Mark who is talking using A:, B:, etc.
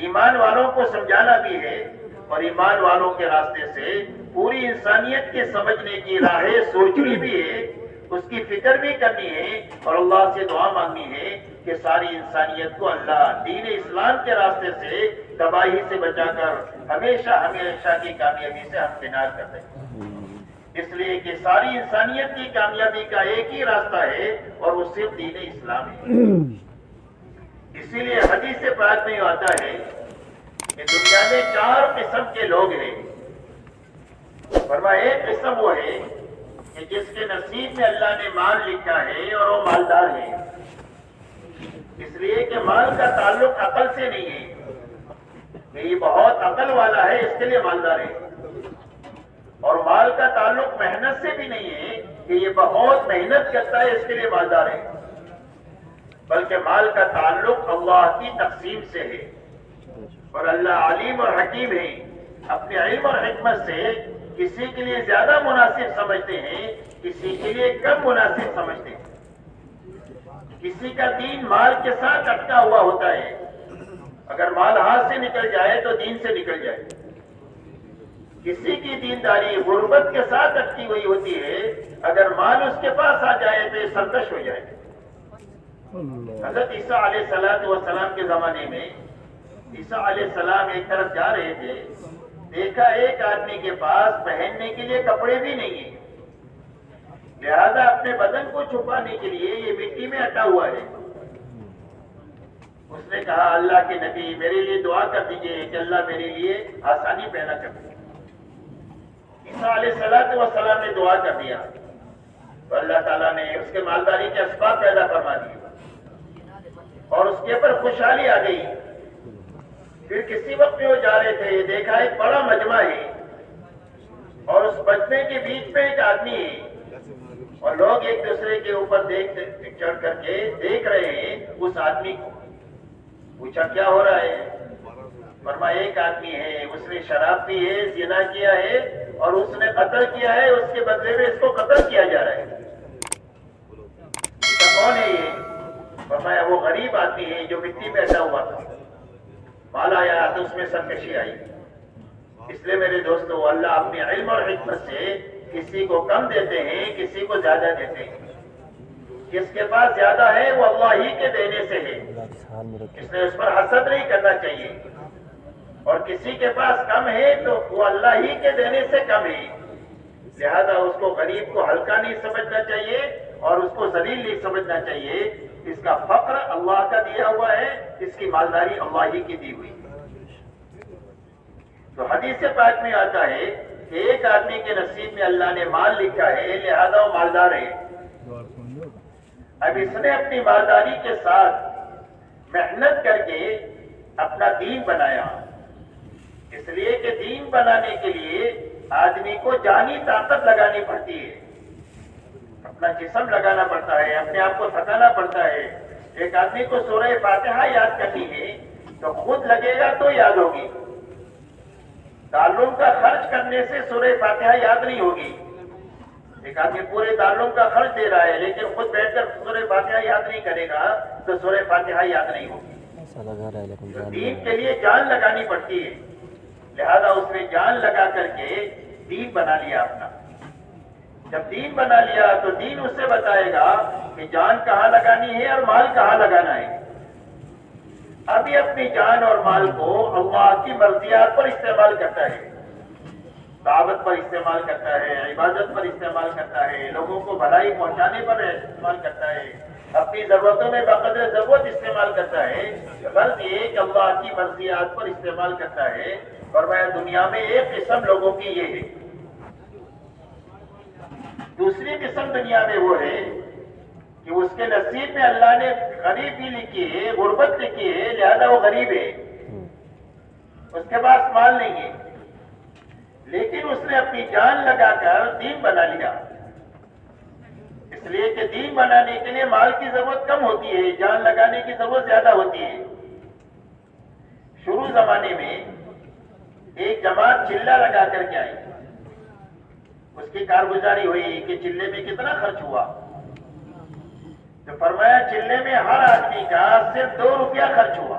A: ایمان والوں کو سمجھانا بھی ہے اور ایمان والوں کے راستے سے پوری انسانیت کے سمجھنے کی راہیں سوچنی بھی ہے، اس کی فکر بھی کرنی ہے اور اللہ سے دعا مانگنی ہے کہ ساری انسانیت کو اللہ دین اسلام کے راستے سے تباہی سے بچا کر ہمیشہ ہمیشہ کی کامیابی سے ہمکنار کر دے۔ اس لیے کہ ساری انسانیت کی کامیابی کا ایک ہی راستہ ہے اور وہ صرف دین اسلام ہے۔ اسی لیے حدیث پاک میں آتا ہے کہ دنیا میں 4 قسم کے لوگ ہیں۔ فرمایا ایک قسم وہ ہے کہ جس کے نصیب میں اللہ نے مال لکھا ہے اور وہ مالدار ہے، اس لیے کہ مال کا تعلق عقل سے نہیں ہے کہ یہ بہت عقل والا ہے اس کے لیے مالدار ہے، اور مال کا تعلق محنت سے بھی نہیں ہے کہ یہ بہت محنت کرتا ہے اس کے لیے مالدار ہے، بلکہ مال کا تعلق اللہ کی تقسیم سے ہے، اور اللہ علیم اور حکیم ہے، اپنے علم اور حکمت سے کسی کے لیے زیادہ مناسب سمجھتے ہیں، کسی کے لیے کم مناسب سمجھتے ہیں۔ کسی کا دین مال کے ساتھ اٹکا ہوا ہوتا ہے، اگر مال ہاتھ سے نکل جائے تو دین سے نکل جائے۔ کسی کی دینداری غربت کے ساتھ اٹکی ہوئی ہوتی ہے، اگر مال اس کے پاس آ جائے تو یہ سرکش ہو جائے۔ حضرت عیسیٰ علیہ السلام کے زمانے میں عیسیٰ علیہ السلام ایک طرف جا رہے تھے، دیکھا ایک آدمی کے پاس پہننے کے لیے کپڑے بھی نہیں ہیں، لہذا اپنے بدن کو چھپانے کے لیے یہ مٹی میں اٹا ہوا ہے۔ اس نے کہا اللہ کے نبی میرے لیے دعا کر دیجئے کہ اللہ میرے لیے آسانی پیدا کر دے۔ عیسیٰ علیہ السلام نے دعا کر دیا تو اللہ تعالیٰ نے اس کے مالداری کے اسباب پیدا فرما دیے اور اس کے اوپر خوشحالی آ گئی۔ پھر کسی وقت میں وہ جا رہے تھے، دیکھا ایک بڑا مجمع ہے اور اس مجمع کے بیچ میں ایک آدمی ہے اور لوگ ایک دوسرے کے اوپر چڑھ کر کے دیکھ رہے ہیں اس آدمی کو۔ پوچھا کیا ہو رہا ہے؟ فرمایا ایک آدمی ہے، اس نے شراب پی ہے، زنا کیا ہے اور اس نے قتل کیا ہے، اس کے بدلے میں اس کو قتل کیا جا رہا ہے۔ کون ہے یہ؟ فرمایا وہ غریب آدمی ہے جو مٹی میں اٹا ہوا تھا، مال آیا تو اس میں سرکشی آئی۔ اس لیے میرے دوستو اللہ اپنے علم اور حکمت سے کسی کو کم دیتے ہیں، کسی کو زیادہ دیتے ہیں۔ جس کے پاس زیادہ ہے وہ اللہ ہی کے دینے سے ہے، اس لیے اس پر حسد نہیں کرنا چاہیے، اور کسی کے پاس کم ہے تو وہ اللہ ہی کے دینے سے کم ہے، لہذا اس کو غریب کو ہلکا نہیں سمجھنا چاہیے اور اس کو ذلیل نہیں سمجھنا چاہیے۔ اس کا فقر اللہ کا دیا ہوا ہے، اس کی مالداری اللہ ہی کی دی ہوئی۔ تو حدیث پاک میں آتا ہے کہ ایک آدمی کے نصیب میں اللہ نے مال لکھا ہے لہذا وہ مالدار ہے۔ اب اس نے اپنی مالداری کے ساتھ محنت کر کے اپنا دین بنایا، اس لیے کہ دین بنانے کے لیے آدمی کو جانی طاقت لگانی پڑتی ہے، اپنا جسم لگانا پڑتا ہے، اپنے آپ کو تھکانا پڑتا ہے۔ ایک آدمی کو سورہ فاتحہ یاد کرنی ہے تو خود لگے گا تو یاد ہوگی، تعلم کا خرچ کرنے سے سورہ فاتحہ یاد نہیں ہوگی۔ ایک آدمی پورے تعلم کا خرچ دے رہا ہے لیکن خود بیٹھ کر سورہ فاتحہ یاد نہیں کرے گا تو سورہ فاتحہ یاد نہیں ہوگی۔ دین کے لیے جان لگانی پڑتی ہے، لہذا اس نے جان لگا کر کے دین بنا لیا اپنا۔ جب دین بنا لیا تو دین اس سے بتائے گا کہ جان کہاں لگانی ہے اور مال کہاں لگانا ہے۔ ابھی اپنی جان اور مال کو اللہ کی مرضیات پر استعمال کرتا ہے، دعوت پر استعمال کرتا ہے، عبادت پر استعمال کرتا ہے، لوگوں کو بھلائی پہنچانے پر استعمال کرتا ہے، اپنی ضرورتوں میں بقدر ضرورت استعمال کرتا ہے۔ غرض یہ کہ اللہ کی مرضیات پر استعمال کرتا ہے۔ فرمایا دنیا میں ایک قسم لوگوں کی یہ ہے، دوسری قسم دنیا میں وہ ہے کہ اس کے نصیب میں اللہ نے غریبی لکھی ہے، غربت لکھی ہے، لہذا وہ غریب ہے، اس کے پاس مال نہیں ہے، لیکن اس نے اپنی جان لگا کر دین بنا لیا۔ اس لیے کہ دین بنانے کے لیے مال کی ضرورت کم ہوتی ہے، جان لگانے کی ضرورت زیادہ ہوتی ہے۔ شروع زمانے میں ایک جماعت چلہ لگا کر کے آئی، اس کی کارگزاری ہوئی کہ چلے میں کتنا خرچ ہوا، تو فرمایا چلے میں ہر آدمی کا صرف 2 روپیہ خرچ ہوا،